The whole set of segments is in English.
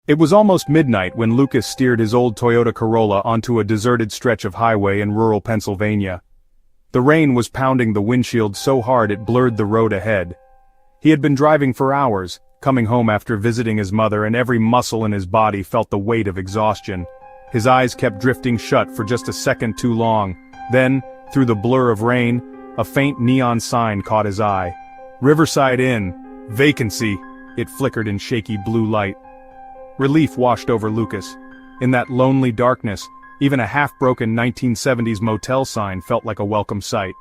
It was almost midnight when Lucas steered his old Toyota Corolla onto a deserted stretch of highway in rural Pennsylvania. The rain was pounding the windshield so hard it blurred the road ahead. He had been driving for hours, coming home after visiting his mother, and every muscle in his body felt the weight of exhaustion. His eyes kept drifting shut for just a second too long. Then, through the blur of rain, a faint neon sign caught his eye. Riverside Inn, Vacancy. It flickered in shaky blue light. Relief washed over Lucas. In that lonely darkness, even a half-broken 1970s motel sign felt like a welcome sight.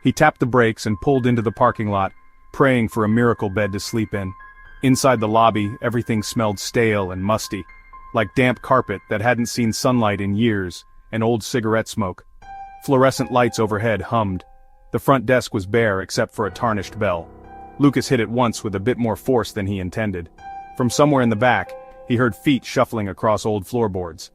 He tapped the brakes and pulled into the parking lot, praying for a miracle bed to sleep in. Inside the lobby, everything smelled stale and musty, like damp carpet that hadn't seen sunlight in years, and old cigarette smoke. Fluorescent lights overhead hummed. The front desk was bare except for a tarnished bell. Lucas hit it once with a bit more force than he intended. From somewhere in the back, he heard feet shuffling across old floorboards.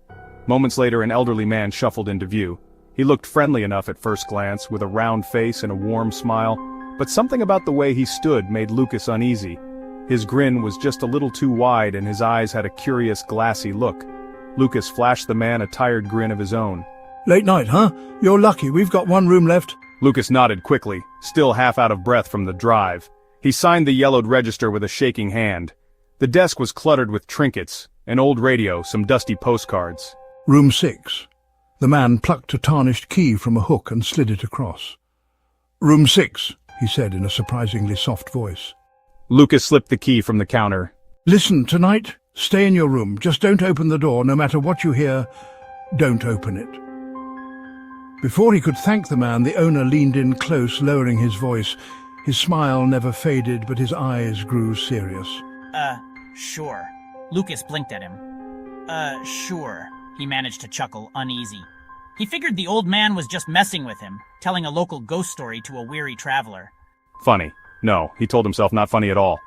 Moments later, an elderly man shuffled into view. He looked friendly enough at first glance, with a round face and a warm smile, but something about the way he stood made Lucas uneasy. His grin was just a little too wide and his eyes had a curious glassy look. Lucas flashed the man a tired grin of his own. "Late night, huh? You're lucky, we've got one room left." Lucas nodded quickly, still half out of breath from the drive. He signed the yellowed register with a shaking hand. The desk was cluttered with trinkets, an old radio, some dusty postcards. "Room 6. The man plucked a tarnished key from a hook and slid it across. "Room 6, he said in a surprisingly soft voice. Lucas slipped the key from the counter. "Listen, tonight, stay in your room. Just don't open the door. No matter what you hear, don't open it." Before he could thank the man, the owner leaned in close, lowering his voice. His smile never faded, but his eyes grew serious. Sure. Lucas blinked at him. Sure. He managed to chuckle, uneasy. He figured the old man was just messing with him, telling a local ghost story to a weary traveler. Funny. No, he told himself, not funny at all.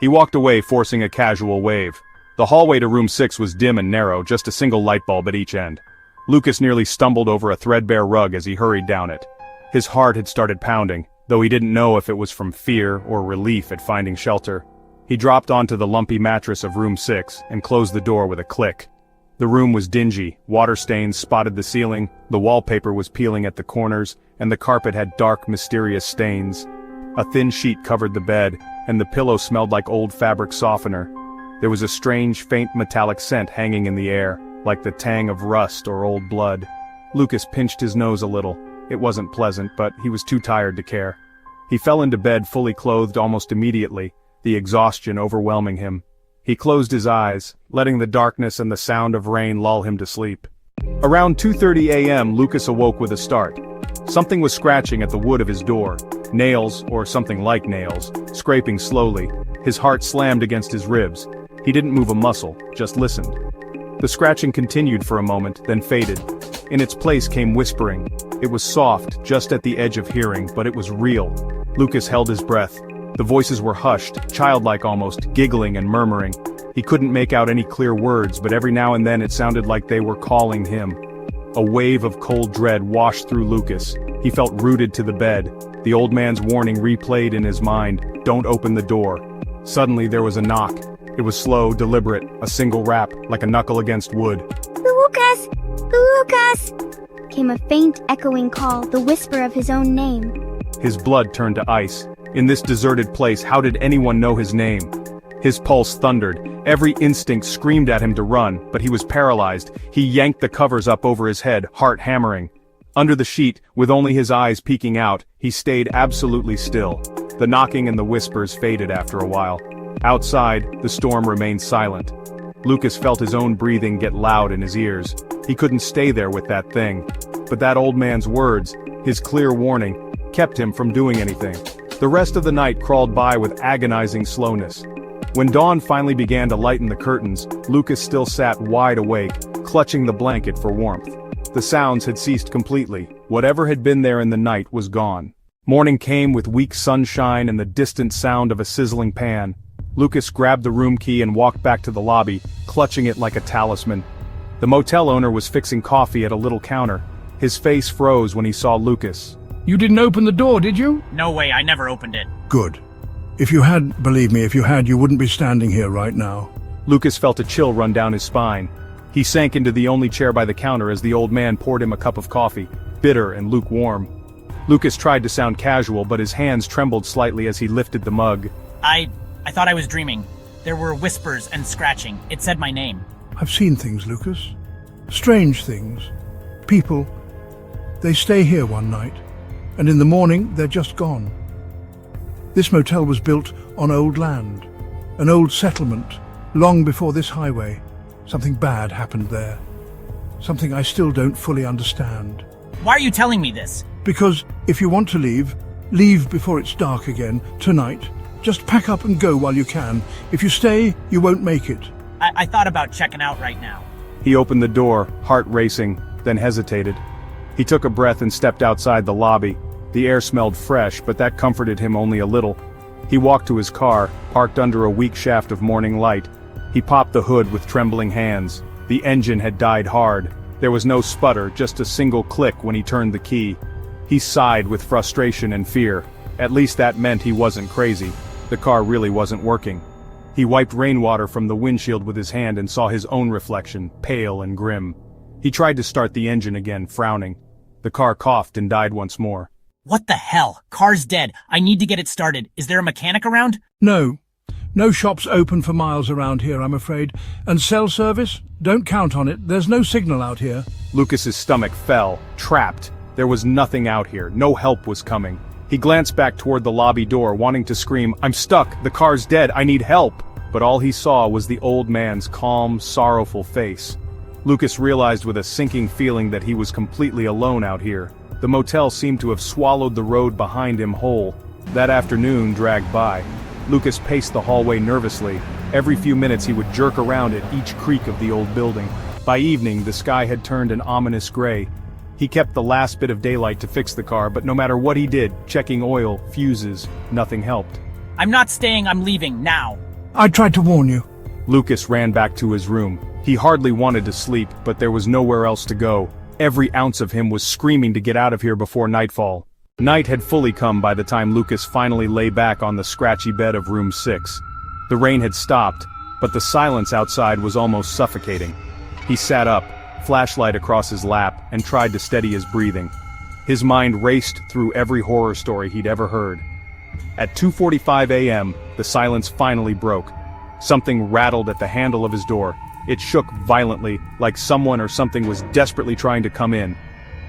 He walked away, forcing a casual wave. The hallway to room 6 was dim and narrow, just a single light bulb at each end. Lucas nearly stumbled over a threadbare rug as he hurried down it. His heart had started pounding, though he didn't know if it was from fear or relief at finding shelter. He dropped onto the lumpy mattress of room 6 and closed the door with a click. The room was dingy, water stains spotted the ceiling, the wallpaper was peeling at the corners, and the carpet had dark, mysterious stains. A thin sheet covered the bed, and the pillow smelled like old fabric softener. There was a strange, faint metallic scent hanging in the air, like the tang of rust or old blood. Lucas pinched his nose a little. It wasn't pleasant, but he was too tired to care. He fell into bed fully clothed almost immediately, the exhaustion overwhelming him. He closed his eyes, letting the darkness and the sound of rain lull him to sleep. Around 2:30 a.m., Lucas awoke with a start. Something was scratching at the wood of his door. Nails, or something like nails, scraping slowly. His heart slammed against his ribs. He didn't move a muscle, just listened. The scratching continued for a moment, then faded. In its place came whispering. It was soft, just at the edge of hearing, but it was real. Lucas held his breath. The voices were hushed, childlike almost, giggling and murmuring. He couldn't make out any clear words, but every now and then it sounded like they were calling him. A wave of cold dread washed through Lucas. He felt rooted to the bed. The old man's warning replayed in his mind, "Don't open the door." Suddenly there was a knock. It was slow, deliberate, a single rap, like a knuckle against wood. "Lucas! Lucas!" came a faint, echoing call, the whisper of his own name. His blood turned to ice. In this deserted place, how did anyone know his name? His pulse thundered. Every instinct screamed at him to run, but he was paralyzed. He yanked the covers up over his head, heart hammering. Under the sheet, with only his eyes peeking out, he stayed absolutely still. The knocking and the whispers faded after a while. Outside, the storm remained silent. Lucas felt his own breathing get loud in his ears. He couldn't stay there with that thing. But that old man's words, his clear warning, kept him from doing anything. The rest of the night crawled by with agonizing slowness. When dawn finally began to lighten the curtains, Lucas still sat wide awake, clutching the blanket for warmth. The sounds had ceased completely. Whatever had been there in the night was gone. Morning came with weak sunshine and the distant sound of a sizzling pan. Lucas grabbed the room key and walked back to the lobby, clutching it like a talisman. The motel owner was fixing coffee at a little counter. His face froze when he saw Lucas. "You didn't open the door, did you?" No way, I never opened it. "Good. If you had, believe me, if you had, you wouldn't be standing here right now. Lucas felt a chill run down his spine. He sank into the only chair by the counter as the old man poured him a cup of coffee, bitter and lukewarm. Lucas tried to sound casual, but his hands trembled slightly as he lifted the mug. I thought I was dreaming. There were whispers and scratching. It said my name. I've seen things, Lucas. Strange things. People. They stay here one night, and in the morning they're just gone. This motel was built on old land, an old settlement, long before this highway. Something bad happened there. Something I still don't fully understand. Why are you telling me this? Because if you want to leave, leave before it's dark again, tonight. Just pack up and go while you can. If you stay, you won't make it. I thought about checking out right now. He opened the door, heart racing, then hesitated. He took a breath and stepped outside the lobby. The air smelled fresh, but that comforted him only a little. He walked to his car, parked under a weak shaft of morning light. He popped the hood with trembling hands. The engine had died hard. There was no sputter, just a single click when he turned the key. He sighed with frustration and fear. At least that meant he wasn't crazy. The car really wasn't working. He wiped rainwater from the windshield with his hand and saw his own reflection, pale and grim. He tried to start the engine again, frowning. The car coughed and died once more. What the hell? Car's dead. I need to get it started. Is there a mechanic around? No. No shops open for miles around here, I'm afraid. And cell service? Don't count on it. There's no signal out here. Lucas's stomach fell, trapped. There was nothing out here. No help was coming. He glanced back toward the lobby door, wanting to scream, "I'm stuck! The car's dead! I need help!" But all he saw was the old man's calm, sorrowful face. Lucas realized with a sinking feeling that he was completely alone out here. The motel seemed to have swallowed the road behind him whole. That afternoon dragged by. Lucas paced the hallway nervously. Every few minutes he would jerk around at each creak of the old building. By evening, the sky had turned an ominous gray. He kept the last bit of daylight to fix the car, but no matter what he did, checking oil, fuses, nothing helped. I'm not staying, I'm leaving, now. I tried to warn you. Lucas ran back to his room. He hardly wanted to sleep, but there was nowhere else to go. Every ounce of him was screaming to get out of here before nightfall. Night had fully come by the time Lucas finally lay back on the scratchy bed of room 6. The rain had stopped, but the silence outside was almost suffocating. He sat up, flashlight across his lap, and tried to steady his breathing. His mind raced through every horror story he'd ever heard. At 2:45 a.m., the silence finally broke. Something rattled at the handle of his door. It shook violently, like someone or something was desperately trying to come in.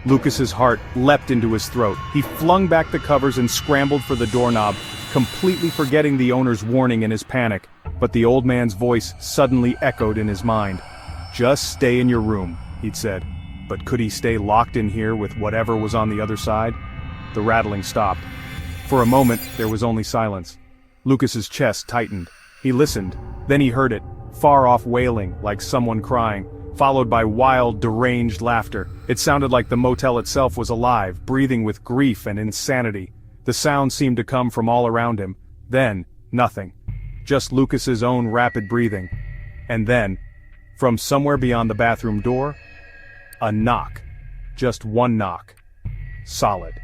Lucas's heart leapt into his throat. He flung back the covers and scrambled for the doorknob, completely forgetting the owner's warning in his panic. But the old man's voice suddenly echoed in his mind. "Just stay in your room," he'd said. But could he stay locked in here with whatever was on the other side? The rattling stopped. For a moment, there was only silence. Lucas's chest tightened. He listened. Then he heard it, far-off wailing, like someone crying, followed by wild, deranged laughter. It sounded like the motel itself was alive, breathing with grief and insanity. The sound seemed to come from all around him. Then, nothing. Just Lucas's own rapid breathing. And then, from somewhere beyond the bathroom door, a knock. Just one knock. Solid.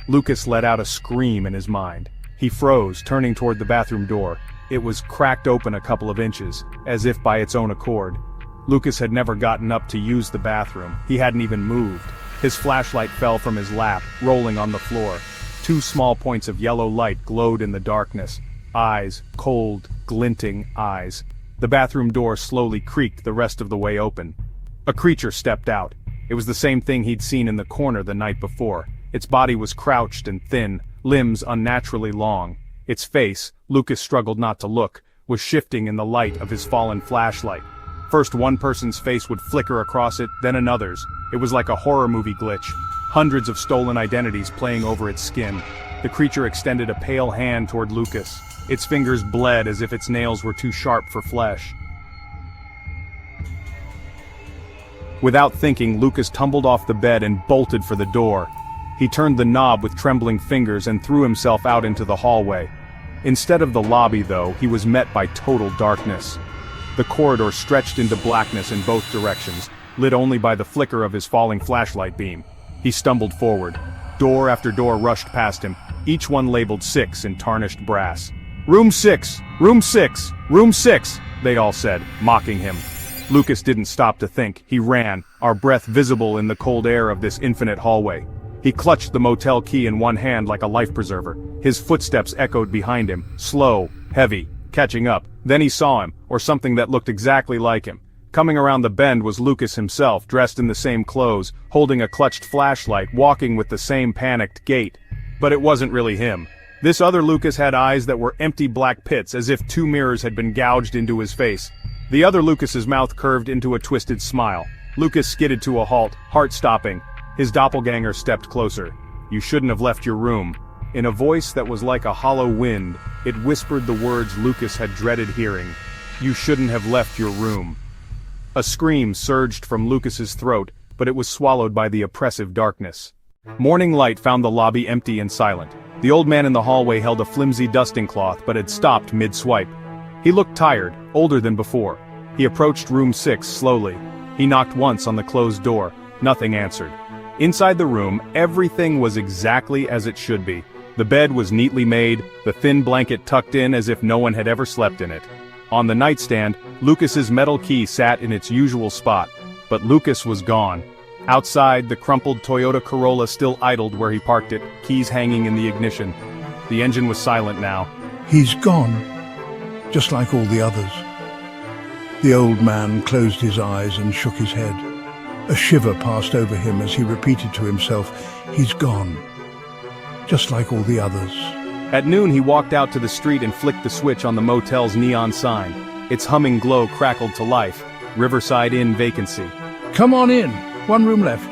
Lucas let out a scream in his mind. He froze, turning toward the bathroom door. It was cracked open a couple of inches, as if by its own accord. Lucas had never gotten up to use the bathroom. He hadn't even moved. His flashlight fell from his lap, rolling on the floor. 2 small points of yellow light glowed in the darkness. Eyes, cold, glinting eyes. The bathroom door slowly creaked the rest of the way open. A creature stepped out. It was the same thing he'd seen in the corner the night before. Its body was crouched and thin, limbs unnaturally long. Its face, Lucas struggled not to look, was shifting in the light of his fallen flashlight. First one person's face would flicker across it, then another's. It was like a horror movie glitch. Hundreds of stolen identities playing over its skin. The creature extended a pale hand toward Lucas. Its fingers bled as if its nails were too sharp for flesh. Without thinking, Lucas tumbled off the bed and bolted for the door. He turned the knob with trembling fingers and threw himself out into the hallway. Instead of the lobby, though, he was met by total darkness. The corridor stretched into blackness in both directions, lit only by the flicker of his falling flashlight beam. He stumbled forward. Door after door rushed past him, each one labeled 6 in tarnished brass. "Room 6! Room 6! Room 6!" they all said, mocking him. Lucas didn't stop to think. He ran, our breath visible in the cold air of this infinite hallway. He clutched the motel key in one hand like a life preserver. His footsteps echoed behind him, slow, heavy, catching up. Then he saw him, or something that looked exactly like him. Coming around the bend was Lucas himself, dressed in the same clothes, holding a clutched flashlight, walking with the same panicked gait. But it wasn't really him. This other Lucas had eyes that were empty black pits, as if 2 mirrors had been gouged into his face. The other Lucas's mouth curved into a twisted smile. Lucas skidded to a halt, heart stopping. His doppelganger stepped closer. "You shouldn't have left your room." In a voice that was like a hollow wind, it whispered the words Lucas had dreaded hearing. "You shouldn't have left your room." A scream surged from Lucas's throat, but it was swallowed by the oppressive darkness. Morning light found the lobby empty and silent. The old man in the hallway held a flimsy dusting cloth but had stopped mid-swipe. He looked tired, older than before. He approached room 6 slowly. He knocked once on the closed door. Nothing answered. Inside the room, everything was exactly as it should be. The bed was neatly made, the thin blanket tucked in as if no one had ever slept in it. On the nightstand, Lucas's metal key sat in its usual spot, but Lucas was gone. Outside, the crumpled Toyota Corolla still idled where he parked it, keys hanging in the ignition. The engine was silent now. He's gone, just like all the others. The old man closed his eyes and shook his head. A shiver passed over him as he repeated to himself, "He's gone, just like all the others." At noon he walked out to the street and flicked the switch on the motel's neon sign. Its humming glow crackled to life. Riverside Inn Vacancy. "Come on in, 1 room left."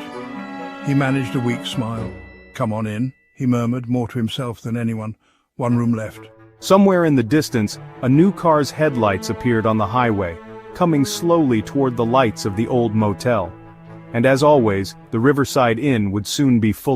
He managed a weak smile. "Come on in," he murmured, more to himself than anyone. 1 room left. Somewhere in the distance, a new car's headlights appeared on the highway, coming slowly toward the lights of the old motel. And as always, the Riverside Inn would soon be full